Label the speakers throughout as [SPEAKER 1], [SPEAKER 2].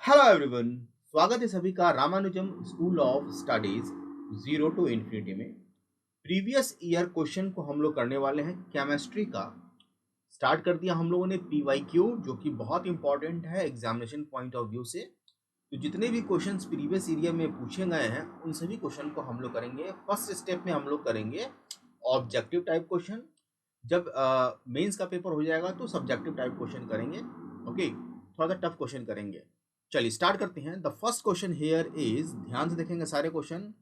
[SPEAKER 1] Hello everyone. स्वागत है सभी का Ramanujam school of studies zero to infinity में। प्रीवियस ईयर क्वेश्चन को हम लोग करने वाले हैं केमिस्ट्री का। स्टार्ट कर दिया हम लोगों ने पीवाईक्यू, जो कि बहुत इंपॉर्टेंट है एग्जामिनेशन पॉइंट ऑफ व्यू से। तो जितने भी क्वेश्चंस प्रीवियस ईयर में पूछे गए हैं उन सभी क्वेश्चन को हम लोग करेंगे। फर्स्ट स्टेप में हम लोग करेंगे ऑब्जेक्टिव टाइप क्वेश्चन। जब मेंस का पेपर हो जाएगा तो सब्जेक्टिव टाइप क्वेश्चन करेंगे। ओके, थोड़ा सा टफ क्वेश्चन करेंगे। चलिए स्टार्ट करते हैं। The first question here is, ध्यान से देखेंगे सारे question.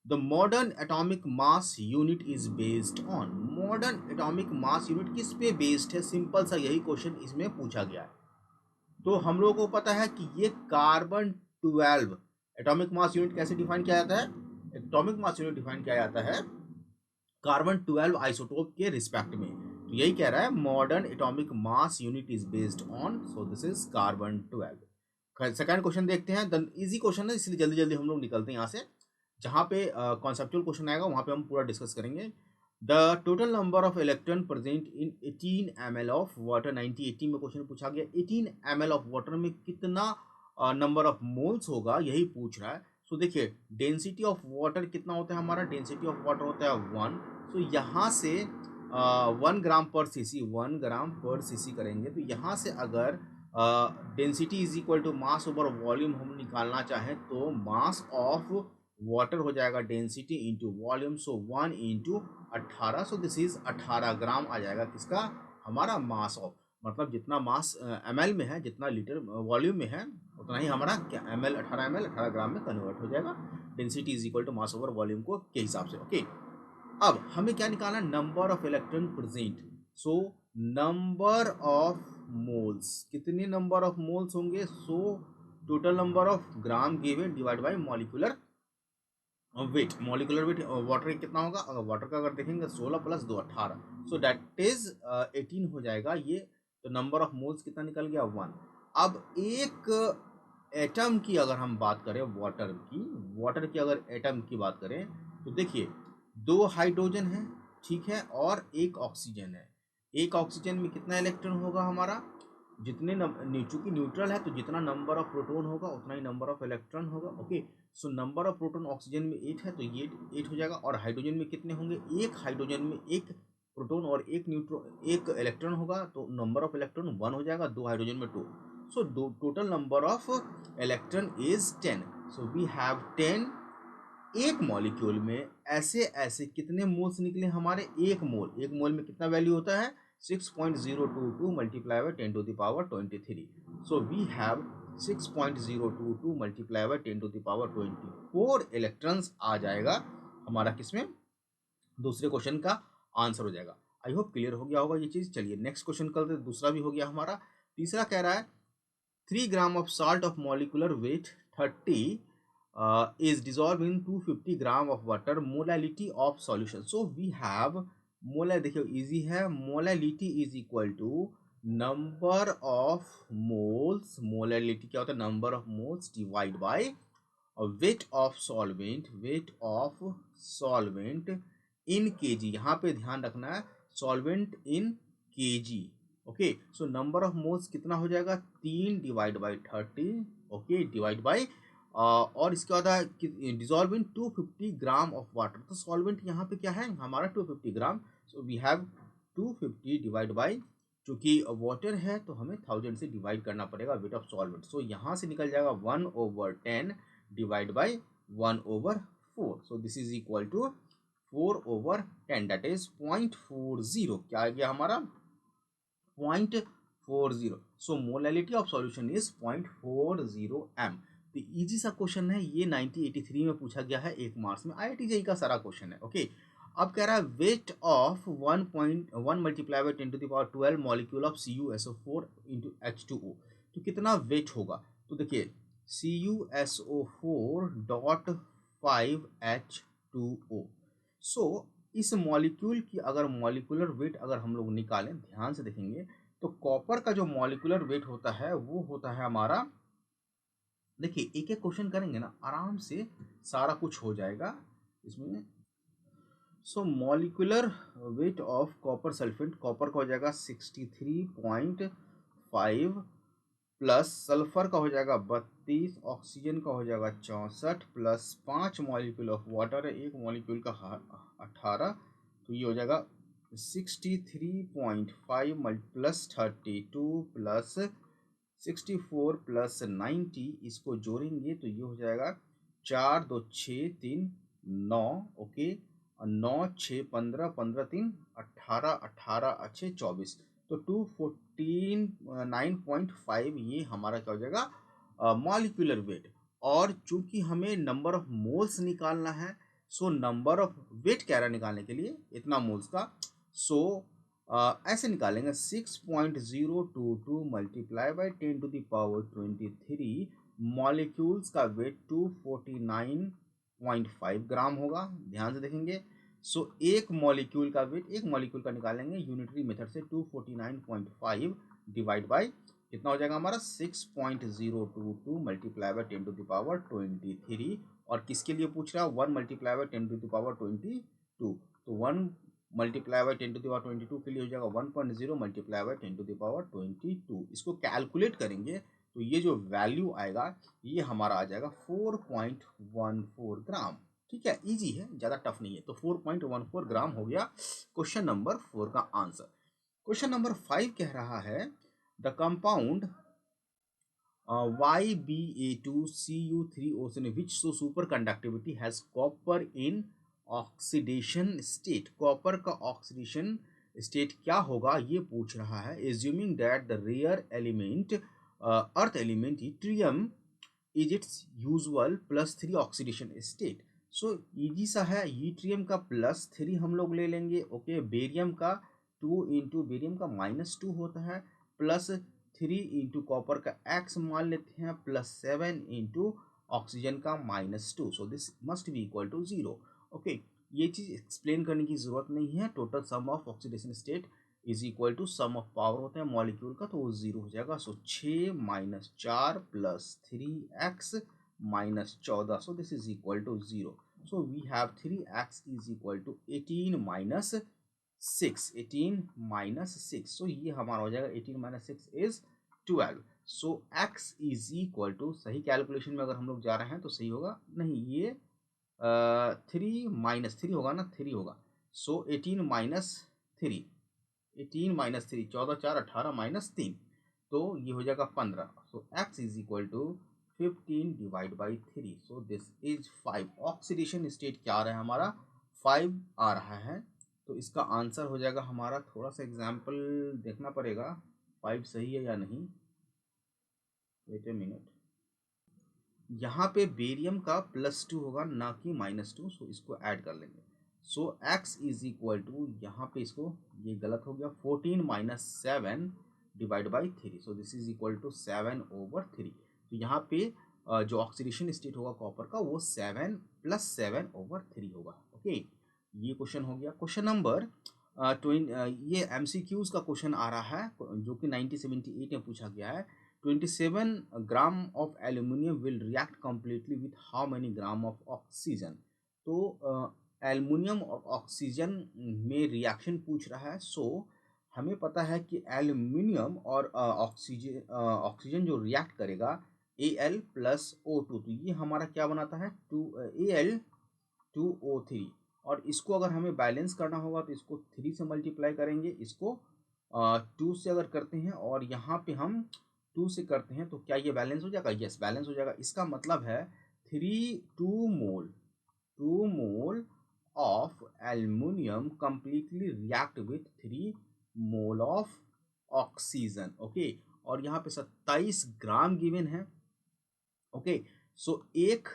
[SPEAKER 1] The modern atomic mass unit is based on. Modern atomic mass unit किस पे बेस्ड है? सिंपल सा यही क्वेश्चन इसमें पूछा गया है। तो हम लोगों को पता है कि ये कार्बन 12 एटॉमिक मास यूनिट कैसे डिफाइन किया जाता है? एटॉमिक मास यूनिट डिफाइन किया जाता है कार्बन 12 आइसोटोप के रिस्पेक्ट में। तो यही कह रहा है modern atomic mass unit is based on, so this is carbon 12। Second question देखते हैं। द इजी क्वेश्चन है इसलिए जल्दी जल्दी हम लोग निकलते हैं यहाँ से। जहाँ पे कॉन्सेप्चुअल क्वेश्चन आएगा वहाँ पे हम पूरा डिस्कस करेंगे। The total number of electron present in 18 ml of water. 1980 में क्वेश्चन पूछा गया 18 ml ऑफ वाटर में कितना नंबर ऑफ मोल्स होगा, यही पूछ रहा है। सो देखिए डेंसिटी ऑफ वाटर कितना होता है हमारा? डेंसिटी ऑफ वाटर होता है 1। तो यहाँ से 1 ग्राम पर सीसी, 1 ग्राम पर सीसी करेंगे तो यहाँ से अगर density is equal to mass over volume हम निकालना चाहें तो मास ऑफ वाटर हो जाएगा density into volume. So 1 into 18, so this is 18 gram आ जाएगा किसका? हमारा मास ऑफ, मतलब जितना मास ml में है, जितना लीटर वॉल्यूम में है उतना ही हमारा क्या ml, 18 ग्राम में कन्वर्ट हो जाएगा। Density is equal to mass over volume को के हिसाब से। ओके, अब हमें क्या निकालना? Number of electron present. So number of moles, कितने नंबर ऑफ मोल्स होंगे? So total number of gram given divide by molecular weight. Molecular weight water का कितना होगा? अगर वाटर का अगर देखेंगे 16 प्लस 2 18, सो दैट इज 18 हो जाएगा ये। तो नंबर ऑफ मोल्स कितना निकल गया? 1। अब एक एटम की अगर हम बात करें वाटर की अगर एटम की बात करें तो देखिए 2 हाइड्रोजन है, ठीक है, और एक ऑक्सीजन है। एक ऑक्सीजन में कितना इलेक्ट्रॉन होगा हमारा? जितने चूंकि न्यूट्रल है तो जितना नंबर ऑफ प्रोटॉन होगा उतना ही नंबर ऑफ इलेक्ट्रॉन होगा। Okay, so number of proton oxygen में 8 है तो ये 8 हो जाएगा। और हाइड्रोजन में कितने होंगे? एक हाइड्रोजन में एक प्रोटॉन और एक इलेक्ट्रॉन होगा तो नंबर ऑफ इलेक्ट्रॉन 1 हो जाएगा। 2 हाइड्रोजन में 2, so total number of electron is 10। So we have 10। एक मॉलिक्यूल में ऐसे ऐसे कितने मोल्स निकले हमारे? एक मोल में कितना वैल्यू होता है? 6.022 multiply by 10 to the power 23। So we have 6.022 multiply by 10 to the power 24 electrons आ जाएगा हमारा किसमें? दूसरे क्वेश्चन का आंसर हो जाएगा। आई होप क्लियर हो गया होगा ये चीज। चलिए नेक्स्ट क्वेश्चन करते, दूसरा भी हो गया हमारा। तीसरा कह रहा है 3 ग्राम of salt of molecular weight 30 is dissolved in 250 gram of water. Molality of solution. So we have molar, देखिए इजी है। Molality is equal to number of moles. Molality क्या होता है? Number of moles divide by weight of solvent. Weight of solvent in KG. यहाँ पे ध्यान रखना है solvent in KG. Okay, so number of moles कितना हो जाएगा? 3 divide by 30। Okay, divide by और इसके बाद dissolve in 250 gram of water. तो सॉल्वेंट यहाँ पे क्या है हमारा? 250 ग्राम। So we have 250 divide by, चूंकि वाटर है तो हमें 1000 से डिवाइड करना पड़ेगा वेट ऑफ सॉल्वेंट। सो यहाँ से निकल जाएगा 1/10 divide by 1/4। So this is equal to 4/10, that is 0.40। क्या आ गया हमारा? 0.40। So molality of solution is 0.40 m। तो इजी सा क्वेश्चन है ये, 1983 में पूछा गया है 1 मार्क्स में। IIT जेईई का सारा क्वेश्चन है। ओके, अब कह रहा है weight of 1.1 multiply by 10 to the power 12 molecule of CuSO4 into H2O। तो कितना वेट होगा? तो देखिए CuSO4.5H2O। सो इस मॉलिक्यूल की अगर मॉलिक्यूलर वेट अगर हम लोग निकालें, ध्यान से देखेंगे तो कॉपर का जो मॉलिक्यूलर वेट होता है वो होता है हमारा, देखिए एक एक क्वेश्चन करेंगे ना आराम से सारा कुछ हो जाएगा इसमें। So molecular weight of copper sulphate, copper का हो जाएगा 63.5 प्लस सल्फर का हो जाएगा 32, ऑक्सीजन का हो जाएगा 64, प्लस 5 मॉलिक्यूल ऑफ वाटर है, एक मॉलिक्यूल का 18, तो ये हो जाएगा 63.5 प्लस 32 प्लस 64 प्लस 90, इसको जोड़ेंगे तो ये हो जाएगा 4 2 6 3 9, ओके, और 9 6 15 15 3 18 18 अच्छे 24, तो 214 9.5 ये हमारा क्या हो जाएगा मॉलिक्यूलर वेट। और चूंकि हमें नंबर ऑफ मोल्स निकालना है, सो नंबर ऑफ वेट कह रहा है निकालने के लिए इतना मोल्स का, सो ऐसे निकालेंगे 6.022 मल्टीप्लाई बाई 10⁻23 मॉलिक्यूल्स का वेट 249.5 ग्राम होगा। ध्यान से देखेंगे, सो एक मॉलिक्यूल का वेट, एक मॉलिक्यूल का निकालेंगे यूनिटरी मेथड से 249.5 डिवाइड बाई कितना हो जाएगा हमारा 6.022 मल्टीप्लाई बाई 10⁻23, और किसके लिए पूछ रहा है 1 मल्टीप्लाई बाई 10⁻22, तो 1 मल्टीप्लाई बाई 10⁻22 के लिए हो जाएगा 1.0 मल्टीप्लाई बाई 10⁻22। इसको कैलकुलेट करेंगे तो ये जो वैल्यू आएगा ये हमारा आ जाएगा 4.14 ग्राम। ठीक है, इजी है, ज़्यादा टफ नहीं है, तो 4.14 ग्राम हो गया क्वेश्चन नंबर 4 का आंसर। क्वेश्चन नंबर 5 कह रहा है the compound YbA2Cu3O which show superconductivity has copper in oxidation state. Copper का ऑक्सीडेशन स्टेट क्या होगा ये पूछ रहा है। Assuming that the rare element earth element yttrium is its usual +3 oxidation state. So easy सा है, यूट्रियम का +3 हम लोग ले लेंगे, ओके, बेरियम का 2 इंटू बेरियम का -2 होता है, +3 इंटू कॉपर का x मान लेते हैं, +7 इंटू ऑक्सीजन का -2, so this must be equal to 0। Okay, ये चीज़ एक्सप्लेन करने की ज़रूरत नहीं है। Total sum of oxidation state is equal to sum of power होता है मॉलिक्यूल का, तो वो 0 हो जाएगा। So 6 - 4 + 3x - 14, so this is equal to 0। So we have 3x is equal to 18 - 6, 18 - 6, so ये हमारा हो जाएगा 18 - 6 is 12। So x is equal to, सही कैलकुलेशन में अगर हम लोग जा रहे हैं तो सही होगा, नहीं ये 3 - 3 होगा ना, 3 होगा। सो 18 - 3, 18 - 3, 14 4 18 -3, तो ये हो जाएगा 15। So x is equal to 15 divide by 3, so this is 5। Oxidation state क्या आ रहा है हमारा 5 आ रहा है, तो इसका आंसर हो जाएगा हमारा, थोड़ा सा एग्जाम्पल देखना पड़ेगा 5 सही है या नहीं। वेट ए मिनट, यहाँ पे बेरियम का +2 होगा ना कि -2, सो इसको ऐड कर लेंगे। सो x इज इक्वल टू, यहाँ पे इसको, ये गलत हो गया, 14 - 7 divide by 3, so this is equal to 7/3। तो यहाँ पे जो ऑक्सीडेशन स्टेट होगा कॉपर का वो 7 + 7/3 होगा। ओके, ये क्वेश्चन हो गया। क्वेश्चन नंबर ये MCQs का क्वेश्चन आ रहा है जो कि 1978 में पूछा गया है। 27 gram of aluminium will react completely with how many gram of oxygen. तो एल्यूमिनियम और ऑक्सीजन में रिएक्शन पूछ रहा है। सो हमें पता है कि एल्यूमिनियम और ऑक्सीजन जो रिएक्ट करेगा Al + O2, तो ये हमारा क्या बनाता है Al2O3, और इसको अगर हमें बैलेंस करना होगा तो इसको 3 से मल्टीप्लाई करेंगे, इसको 2 से अगर करते हैं और यहाँ पे हम 2 से करते हैं तो क्या ये बैलेंस हो जाएगा? यस, बैलेंस हो जाएगा। इसका मतलब है 2 mole of aluminium completely react with 3 mole of oxygen. Okay, और यहाँ पे 27 ग्राम गिवन है। Okay, so 1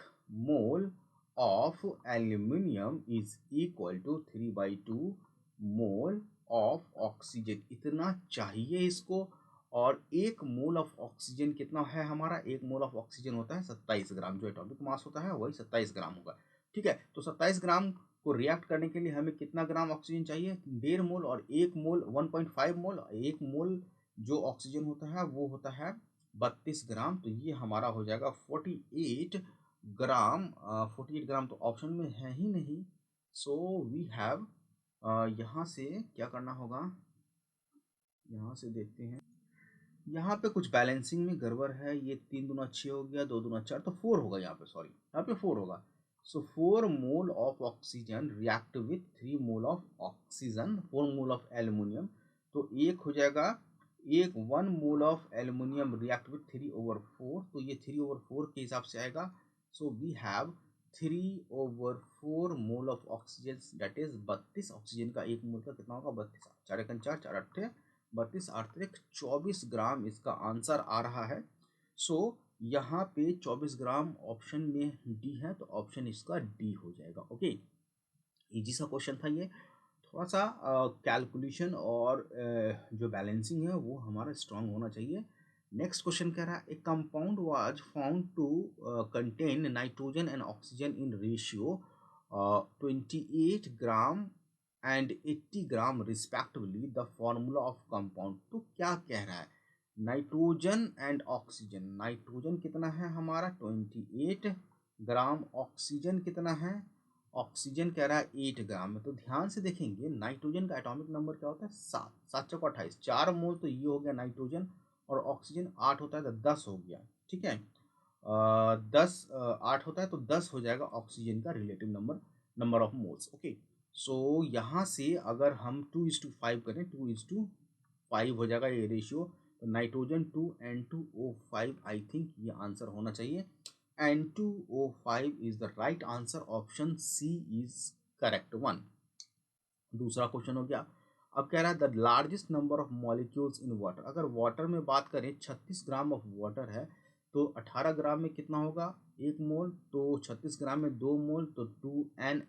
[SPEAKER 1] mole of aluminium is equal to 3/2 mole of oxygen, इतना चाहिए इसको। और 1 मोल ऑफ ऑक्सीजन कितना है हमारा? 1 मोल ऑफ ऑक्सीजन होता है 27 ग्राम, जो एटॉमिक मास होता है वही 27 ग्राम होगा। ठीक है, तो 27 ग्राम को रिएक्ट करने के लिए हमें कितना ग्राम ऑक्सीजन चाहिए? 1.5 मोल, और 1 मोल 1.5 मोल, 1 मोल जो ऑक्सीजन होता है वो होता है 32 ग्राम, तो ये हमारा हो जाएगा 48 ग्राम। 48 ग्राम तो ऑप्शन में है ही नहीं। सो वी हैव, यहाँ से क्या करना होगा, यहाँ से देखते हैं, यहाँ पे कुछ बैलेंसिंग में गड़बड़ है, ये 3 दूना 6 हो गया, 2 दूना 4, तो 4 होगा यहाँ पे, सॉरी यहाँ पे 4 होगा। So 4 mole of oxygen react with 3 mole of oxygen, 4 mole of aluminium, तो एक हो जाएगा, एक 1 mole of aluminium react with 3/4, तो ये 3/4 के हिसाब से आएगा। So we have 3/4 mole of oxygen, that is 32 oxygen का एक मोल का कितना होगा, 32, 4 एकन 4, 4 अट्ठे 32, 8 24 ग्राम इसका आंसर आ रहा है। सो यहाँ पे 24 ग्राम ऑप्शन में डी है, तो ऑप्शन इसका डी हो जाएगा। ओके, इजी सा क्वेश्चन था ये, थोड़ा सा कैलकुलेशन और जो बैलेंसिंग है वो हमारा स्ट्रांग होना चाहिए। नेक्स्ट क्वेश्चन कह रहा है, a compound was found to contain nitrogen and oxygen in ratio 28 gram and 80 gram respectively, the formula of compound. तो क्या कह रहा है, नाइट्रोजन एंड ऑक्सीजन, नाइट्रोजन कितना है हमारा 28 ग्राम, ऑक्सीजन कितना है, ऑक्सीजन कह रहा है 8 ग्राम में। तो ध्यान से देखेंगे, नाइट्रोजन का एटॉमिक नंबर क्या होता है, 7, 7 चौका 28, 4 मोल, तो ये हो गया नाइट्रोजन, और ऑक्सीजन 8 होता है तो 10 हो गया, ठीक है। 10 8 होता है तो 10 हो जाएगा ऑक्सीजन का relative number, number of moles. Okay, so यहाँ से अगर हम 2:5 करें, 2:5 हो जाएगा ये रेशियो, तो नाइट्रोजन 2 N2O5, आई थिंक ये आंसर होना चाहिए। N2O5 is the right answer, option C is correct one. दूसरा क्वेश्चन हो गया, अब कह रहा है the largest number of molecules in water, अगर वाटर में बात करें 36 ग्राम ऑफ वाटर है, तो 18 ग्राम में कितना होगा, 1 मोल, तो 36 ग्राम में 2 मोल, तो 2N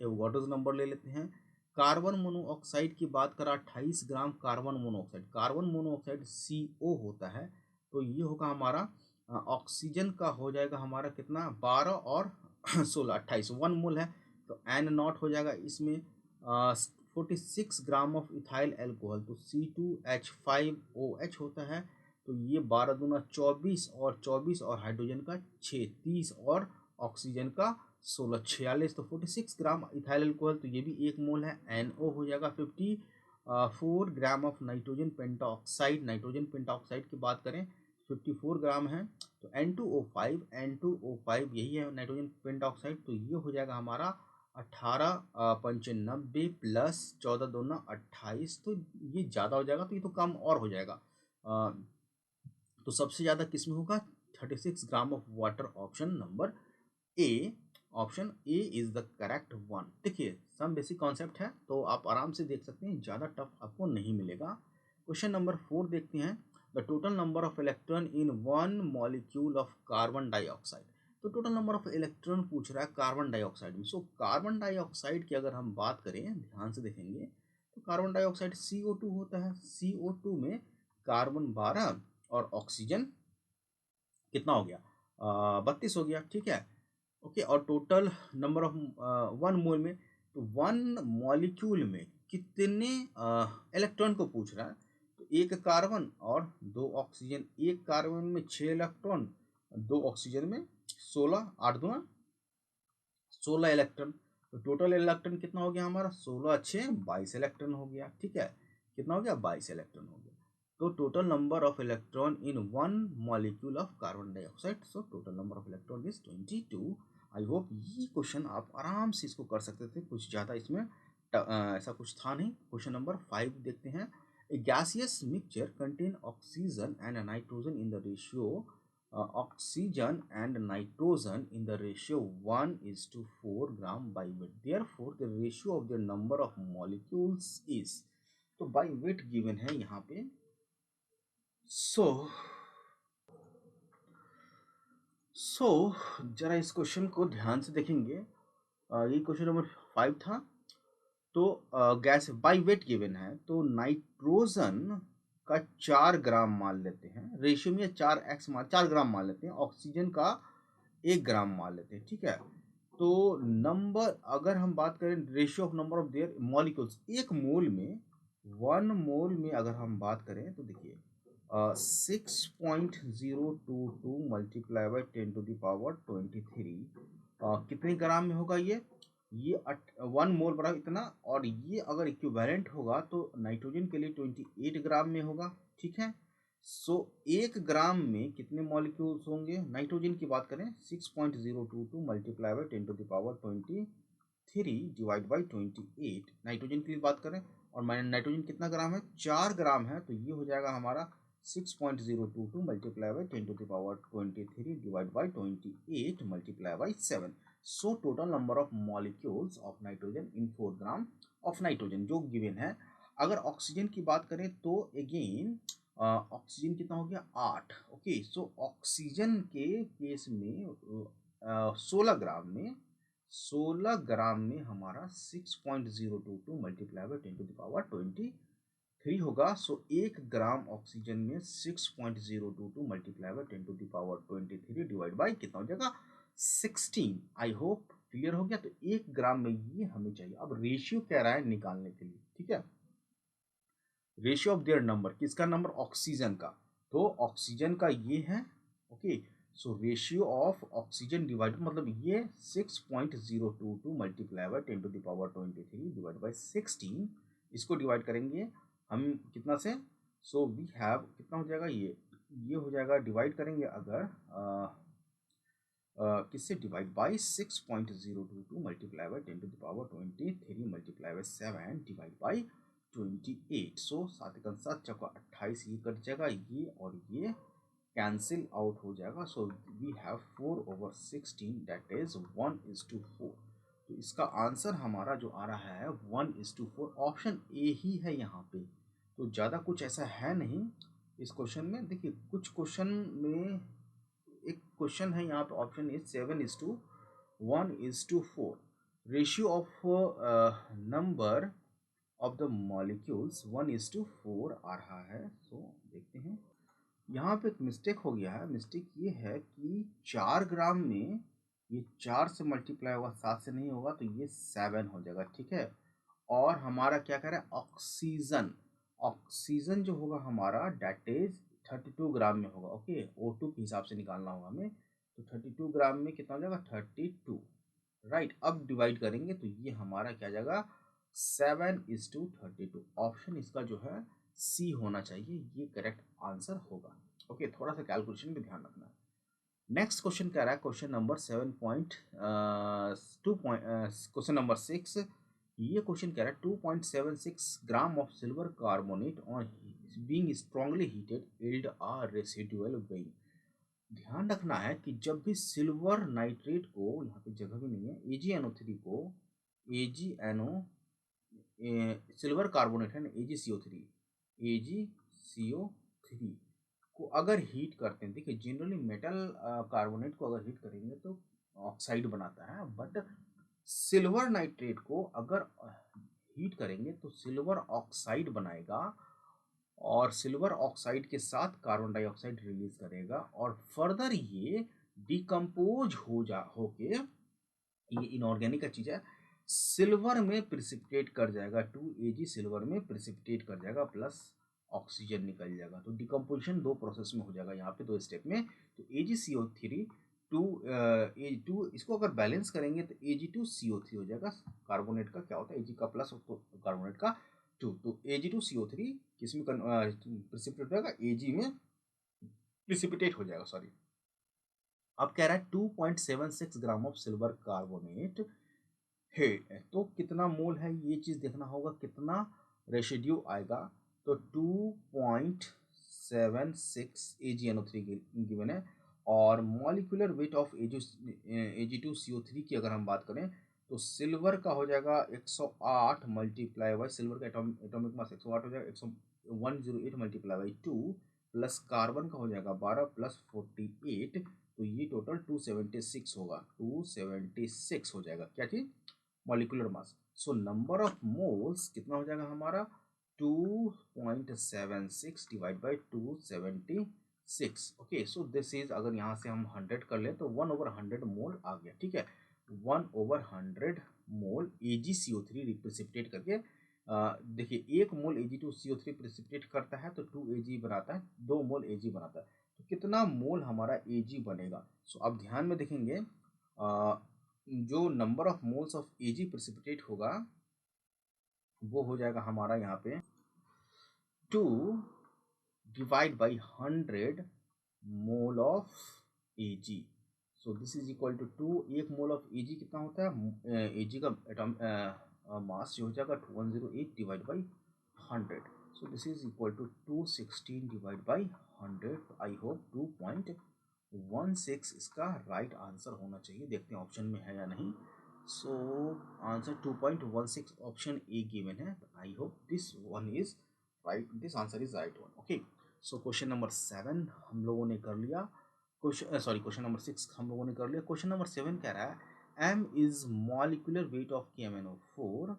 [SPEAKER 1] एवोगाड्रोस नंबर ले लेते हैं। कार्बन मोनोऑक्साइड की बात करा, 28 gram carbon monoxide, carbon monoxide CO होता है, तो ये होगा हमारा ऑक्सीजन का हो जाएगा हमारा कितना, 12 और 16, 28, 1 मोल है, तो N0 हो जाएगा इसमें 46 ग्राम ऑफ इथाइल एल्कोहल, तो C2H5OH होता है, तो ये 12 दूना 24, और 24 और हाइड्रोजन का 6, 30, और ऑक्सीजन का 16, 46, तो 46 ग्राम इथाइल एल्कोहल, तो ये भी 1 मोल है। NO हो जाएगा 54 ग्राम of nitrogen pentoxide, nitrogen pentoxide की बात करें 54 ग्राम है, तो N2O5 यही है नाइट्रोजन पेंटाऑक्साइड, तो ये हो जाएगा हमारा 18 प्लस 14 दूना 28, तो ये ज़्यादा हो जाएगा, तो ये तो कम और हो जाएगा। तो सबसे ज़्यादा किस में होगा, 36 ग्राम of water, option number A, option A is the correct one. देखिए सम बेसिक कॉन्सेप्ट है, तो आप आराम से देख सकते हैं, ज़्यादा टफ आपको नहीं मिलेगा। क्वेश्चन नंबर 4 देखते हैं, the total number of electron in one molecule of carbon dioxide, तो टोटल नंबर ऑफ इलेक्ट्रॉन पूछ रहा है कार्बन डाइऑक्साइड में। सो कार्बन डाइऑक्साइड की अगर हम बात करें, ध्यान से देखेंगे, तो कार्बन डाइऑक्साइड CO2 होता है, CO2 में कार्बन 12 और ऑक्सीजन कितना हो गया, 32 हो गया, ठीक है। ओके, और टोटल नंबर ऑफ 1 मोल में, तो 1 मॉलिक्यूल में कितने इलेक्ट्रॉन को पूछ रहा है, तो 1 कार्बन और 2 ऑक्सीजन, 1 कार्बन में 6 इलेक्ट्रॉन, 2 ऑक्सीजन में 16, 8 दूना 16 इलेक्ट्रॉन, तो टोटल इलेक्ट्रॉन कितना हो गया हमारा, 16 6 22 इलेक्ट्रॉन हो गया, ठीक है। कितना हो गया, 22 इलेक्ट्रॉन हो गया। तो total number of electron in one molecule of carbon dioxide, so total number of electron is 22। I hope ये क्वेश्चन आप आराम से इसको कर सकते थे, कुछ ज़्यादा इसमें ऐसा कुछ था नहीं। क्वेश्चन नंबर 5 देखते हैं, a gaseous mixture contain oxygen and nitrogen in the ratio oxygen and nitrogen in the ratio 1:4 gram by weight. Therefore, the ratio of the number of molecules is, तो by weight given है यहाँ पे। so जरा इस question को ध्यान से देखेंगे, ये क्वेश्चन नंबर 5 था, तो गैस बाई वेट गिवन है, तो नाइट्रोजन का 4 ग्राम मान लेते हैं, रेशियो में 4 ग्राम मान लेते हैं, ऑक्सीजन का 1 ग्राम मान लेते हैं, ठीक है। तो नंबर अगर हम बात करें ratio of number of their molecules, 1 मोल में 1 मोल में अगर हम बात करें, तो देखिए 6.022 मल्टीप्लाई बाई 10⁻23 कितने ग्राम में होगा ये 1 मोल बराबर इतना, और ये अगर इक्विवेलेंट होगा तो नाइट्रोजन के लिए 28 ग्राम में होगा, ठीक है। सो 1 ग्राम में कितने मॉलिक्यूल्स होंगे? नाइट्रोजन की बात करें 6.022 multiply by 10 to the power 23 divide by 28। Nitrogen की बात करें और नाइट्रोजन कितना ग्राम है? 4 ग्राम है, तो ये हो जाएगा हमारा 6.022 multiply by 10 to the power 23 divide by 28 multiply by 7। So total number of molecules of nitrogen in 4 gram of nitrogen जो गिवन है। अगर ऑक्सीजन की बात करें तो अगेन ऑक्सीजन कितना हो गया? 8। ओके, सो ऑक्सीजन के केस में 16 ग्राम में हमारा 6.022 multiply by 10 to the power 23 होगा। सो 1 ग्राम ऑक्सीजन में 6.022 multiply by 10 to the power 23 divide by कितना हो जाएगा? 16। आई होप क्लियर हो गया। तो 1 ग्राम में ये हमें चाहिए। अब रेशियो कह रहा है निकालने के लिए, ठीक है। रेशियो ऑफ देयर नंबर, किसका नंबर? ऑक्सीजन का। तो ऑक्सीजन का ये है, okay. So ratio of oxygen divide मतलब ये 6.022 multiply by 10 to the power 23 divide by 16। इसको डिवाइड करेंगे हम कितना से? सो वी हैव कितना हो जाएगा? ये हो जाएगा डिवाइड करेंगे अगर किससे? Divide by 6.022 multiply by 10 to the power 23 multiply by 7 divide by 28। So 7×7=28, ये कट जाएगा, ये और ये कैंसिल आउट हो जाएगा। So we have 4/16 that is 1:4। तो इसका आंसर हमारा जो आ रहा है 1:4। ऑप्शन ए ही है यहाँ पे। तो ज़्यादा कुछ ऐसा है नहीं इस क्वेश्चन में। देखिए कुछ क्वेश्चन में एक क्वेश्चन है यहाँ पे, option A 7:1:4। Ratio of number of the molecules 1:4 आ रहा है। सो देखते हैं, यहाँ पे एक मिस्टेक हो गया है। मिस्टेक ये है कि 4 ग्राम में ये 4 से मल्टीप्लाई होगा, 7 से नहीं होगा, तो ये 7 हो जाएगा, ठीक है। और हमारा क्या कह रहा है? ऑक्सीजन। ऑक्सीजन जो होगा हमारा डेट इज 32 ग्राम में होगा, ओके। O2 के हिसाब से निकालना होगा हमें। तो 32 ग्राम में कितना हो जाएगा? 32, राइट। अब डिवाइड करेंगे तो ये हमारा क्या जाएगा? 7:32। ऑप्शन इसका जो है सी होना चाहिए, ये करेक्ट आंसर होगा। ओके, थोड़ा सा कैलकुलेशन भी ध्यान रखना है। नेक्स्ट क्वेश्चन कह रहा है क्वेश्चन नंबर 7.2 क्वेश्चन नंबर 6। ये क्वेश्चन कह रहा है 2.76 gram of silver carbonate on being strongly heated yield a residual weighing. ध्यान रखना है कि जब भी सिल्वर नाइट्रेट को, यहाँ पे जगह भी नहीं है, AgNO3 को, AgNO सिल्वर कार्बोनेट है ना, AgCO3 को अगर हीट करते हैं, देखिए जनरली मेटल कार्बोनेट को अगर हीट करेंगे तो ऑक्साइड बनाता है, बट सिल्वर नाइट्रेट को अगर हीट करेंगे तो सिल्वर ऑक्साइड बनाएगा और सिल्वर ऑक्साइड के साथ कार्बन डाइऑक्साइड रिलीज करेगा और फर्दर ये डिकम्पोज होके, ये इनऑर्गेनिक का चीज है, सिल्वर में प्रिसिपिटेट कर जाएगा। 2Ag सिल्वर में प्रिसिपिटेट कर जाएगा प्लस ऑक्सीजन निकल जाएगा। तो डिकम्पोजिशन 2 प्रोसेस में हो जाएगा यहाँ पे, 2 स्टेप में। तो AgCO3 2 इसको अगर बैलेंस करेंगे तो Ag2CO3 हो जाएगा। कार्बोनेट का क्या होता है? Ag का प्लस तो कार्बोनेट का 2, तो Ag2CO3 किस में प्रिसिपिटेट हो जाएगा? Ag में प्रिसिपिटेट हो जाएगा, सॉरी। अब कह रहा है 2.76 ग्राम ऑफ सिल्वर कार्बोनेट है, तो कितना मोल है ये चीज देखना होगा, कितना रेसिड्यू आएगा। तो 2.76 AgNO3 गिवन है और मॉलिक्यूलर वेट ऑफ Ag2CO3 की अगर हम बात करें तो सिल्वर का हो जाएगा 108 मल्टीप्लाई बाई, सिल्वर का एटॉमिक मास 108 हो जाएगा, 108 मल्टीप्लाई बाई 2 प्लस कार्बन का हो जाएगा 12 प्लस 48, तो ये टोटल 276 होगा। 276 हो जाएगा क्या चीज? Molecular mass. So number of moles कितना हो जाएगा हमारा? 2.76 divide by 276। Okay, so this is, अगर यहाँ से हम 100 कर लें तो 1/100 मोल आ गया, ठीक है। 1/100 मोल AgCO3 प्रिसिपिटेट करके, देखिए 1 मोल Ag2CO3 प्रिसिपिटेट करता है तो 2Ag बनाता है, 2 मोल Ag बनाता है, तो कितना मोल हमारा Ag बनेगा? सो अब ध्यान में देखेंगे, जो number of moles of Ag precipitate होगा वो हो जाएगा हमारा यहाँ पे 2 divide by 100 mole of Ag. So this is equal to 1 mole of Ag कितना होता है, Ag का एटॉम मास जो हो जाएगा 2108 divide by 100. So this is equal to 216 divide by 100. I hope 2.16 इसका राइट आंसर होना चाहिए. देखते हैं ऑप्शन में है या नहीं. So answer 2.16 option A given है. I hope this one is right, this answer is right one. Okay, so question number 7 हम लोगों ने कर लिया. क्वेश्चन नंबर 6 हम लोगों ने कर लिया. क्वेश्चन नंबर 7 कह रहा है m is molecular weight of KMnO4.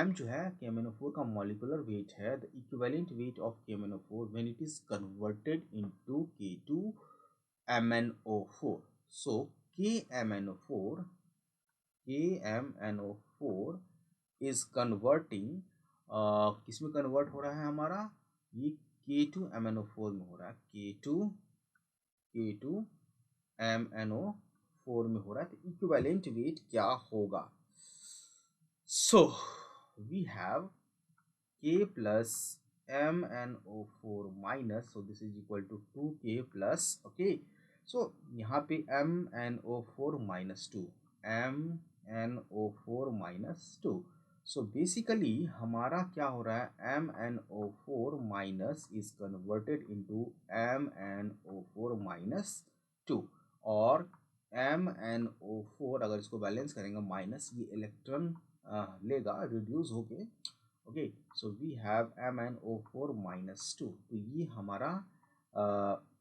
[SPEAKER 1] m जो है KMnO4 का मॉलिक्यूलर वेट है. The equivalent weight of KMnO4 when it is converted into K2MnO4. So KMnO4 is converting, किस में कन्वर्ट हो रहा है हमारा, ये K2MnO4 में हो रहा है. K2MnO4 में हो रहा है. तो इक्विवेलेंट वेट क्या होगा? So we have K plus MnO4 minus, so this is equal to 2K plus, okay. So यहाँ पे MnO4 minus 2, MnO4 minus 2. So basically हमारा क्या हो रहा है, MnO4 minus is converted into MnO4 minus 2. और MnO4 अगर इसको बैलेंस करेंगे माइनस, ये इलेक्ट्रॉन लेगा रिड्यूस होके. Okay, so we have MnO4 minus 2. तो ये हमारा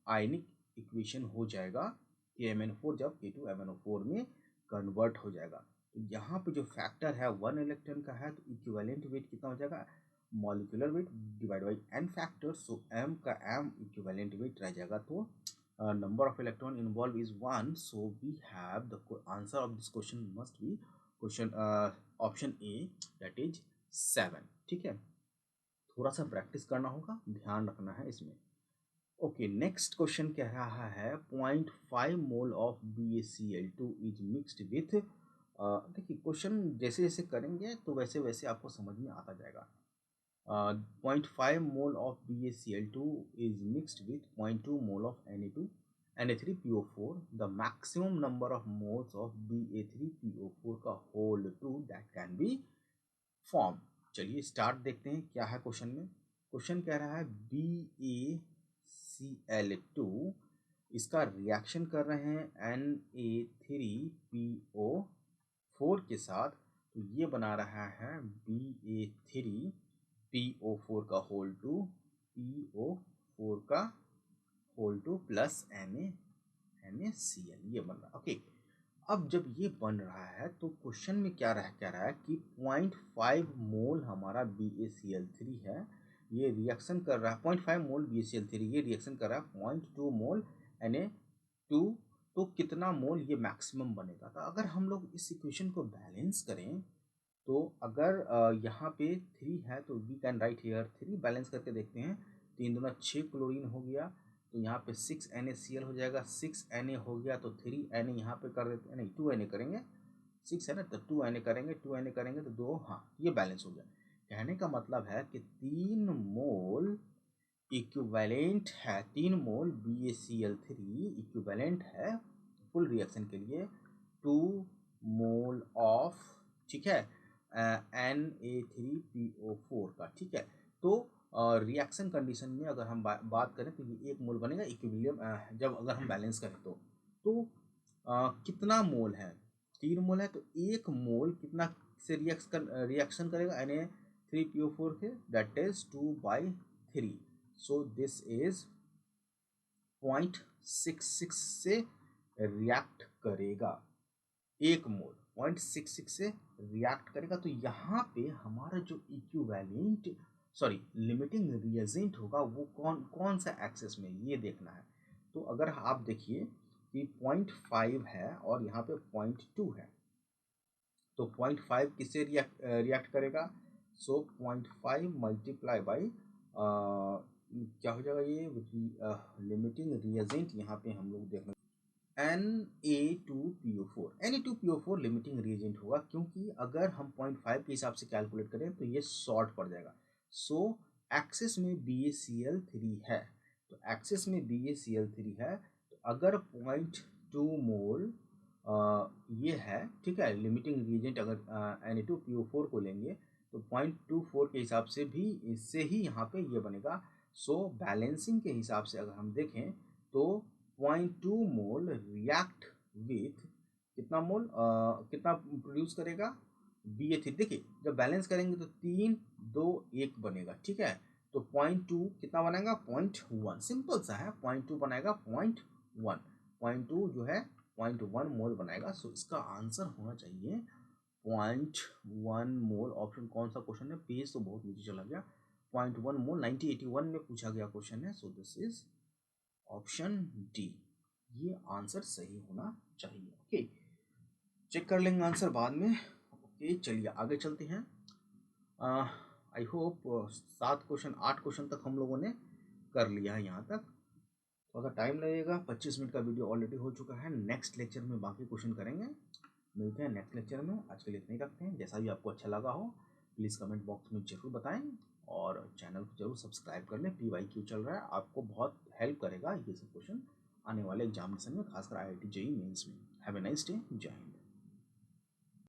[SPEAKER 1] आयनिक इक्वेशन हो जाएगा KMnO4 जब K2MnO4 में कन्वर्ट हो जाएगा. तो यहाँ पे जो फैक्टर है 1 इलेक्ट्रॉन का है, तो इक्विवेलेंट वेट कितना हो जाएगा, molecular weight divide by n factor. So m का m इक्विवेलेंट वेट रह जाएगा. तो number of electron involved is 1. so we have the answer of this question must be question option A, that is 7. ठीक है, थोड़ा सा practice करना होगा, ध्यान रखना है इसमें. ओके, नेक्स्ट क्वेश्चन कह रहा है 0.5 mole of BaCl2 is mixed with, देखिए क्वेश्चन जैसे जैसे करेंगे तो वैसे वैसे आपको समझ में आता जाएगा. 0.5 mole of BaCl2 is mixed with 0.2 mole of Na3PO4. The maximum number of moles of Ba3PO4 का whole 2 that can be formed. चलिए स्टार्ट देखते हैं क्या है क्वेश्चन में. क्वेश्चन कह रहा है BaCl2, इसका रिएक्शन कर रहे हैं Na3PO4 के साथ. तो ये बना रहा है Ba3PO4 का होल 2, PO4 का होल 2 प्लस NaCl, ये बन रहा है. ओके, अब जब ये बन रहा है तो क्वेश्चन में क्या कह रहा है कि 0.5 मोल हमारा BaCl3 है, ये रिएक्शन कर रहा है 0.5 मोल BaCl3, ये रिएक्शन कर रहा है 0.2 मोल Na2. तो कितना मोल ये मैक्सिमम बनेगा. तो अगर हम लोग इस इक्वेशन को बैलेंस करें, तो अगर यहाँ पे 3 है तो we can write here 3. Balance करके देखते हैं, 3 दूना 6 क्लोरीन हो गया, तो यहाँ पे 6 NaCl हो जाएगा. 6 Na हो गया तो 3 Na यहाँ पे कर देते हैं, नहीं 2 Na करेंगे, 6 है ना तो 2 Na करेंगे, 2 Na करेंगे तो 2, हाँ ये बैलेंस हो गया. कहने का मतलब है कि 3 मोल इक्विवेलेंट है, 3 मोल BaCl3 इक्विवेलेंट है फुल रिएक्शन के लिए 2 मोल ऑफ, ठीक है, Na3PO4 का. ठीक है, तो रिएक्शन कंडीशन में अगर हम बात करें तो ये 1 मोल बनेगा इक्विलिब्रियम, जब अगर हम बैलेंस करें तो कितना मोल है, 3 मोल है, तो 1 मोल कितना से रिएक्शन करेगा Na3PO4 के, that is 2/3. So this is 0.66 से रिएक्ट करेगा, 1 मोल 0.66 से रिएक्ट करेगा. तो यहाँ पे हमारा जो इक्विवेलेंट लिमिटिंग रिएजेंट होगा वो कौन सा एक्सेस में, ये देखना है. तो अगर आप देखिए कि 0.5 है और यहाँ पे 0.2 है, तो 0.5 किससे रिएक्ट करेगा. सो 0.5 मल्टीप्लाई बाई क्या हो जाएगा, ये लिमिटिंग रिएजेंट यहाँ पे हम लोग देखना Na2PO4 लिमिटिंग रिएजेंट होगा, क्योंकि अगर हम 0.5 के हिसाब से कैलकुलेट करें तो ये शॉर्ट पड़ जाएगा. सो एक्सिस में BaCl3 है, तो एक्सिस में BaCl3 है, तो अगर 0.2 मोल ये है, ठीक है, लिमिटिंग रिएजेंट अगर Na2PO4 को लेंगे तो 0.24 के हिसाब से भी इससे ही यहाँ पे ये बनेगा। सो बैलेंसिंग के हिसाब से अगर हम देखें तो 0.2 मोल रिएक्ट विथ कितना मोल कितना प्रोड्यूस करेगा BA3। देखिए जब बैलेंस करेंगे तो 3 2 1 बनेगा, ठीक है, तो 0.2 कितना बनाएगा 0.1, सिंपल सा है, 0.2 बनाएगा 0.1, 0.2 जो है 0.1 मोल बनाएगा। सो इसका आंसर होना चाहिए 0.1 मोल। ऑप्शन कौन सा क्वेश्चन है, पेज तो बहुत नीचे चला गया, 0.1 मोल 1981 में पूछा गया क्वेश्चन है। सो दिस इज ऑप्शन डी, ये आंसर सही होना चाहिए। ओके, चेक कर लेंगे आंसर बाद में। ओके चलिए आगे चलते हैं। आई होप 7 क्वेश्चन 8 क्वेश्चन तक हम लोगों ने कर लिया है यहाँ तक, थोड़ा सा टाइम लगेगा, 25 मिनट का वीडियो ऑलरेडी हो चुका है। नेक्स्ट लेक्चर में बाकी क्वेश्चन करेंगे, मिलते हैं नेक्स्ट लेक्चर में। आज के लिए इतना ही रखते हैं, जैसा भी आपको अच्छा लगा हो प्लीज़ कमेंट बॉक्स में जरूर बताएं और चैनल को जरूर सब्सक्राइब कर लें। PYQ चल रहा है, आपको बहुत हेल्प करेगा ये सब क्वेश्चन आने वाले एग्जामिनेशन में, खासकर IIT JEE मेंस में। हैव ए नाइस डे, जय हिंद।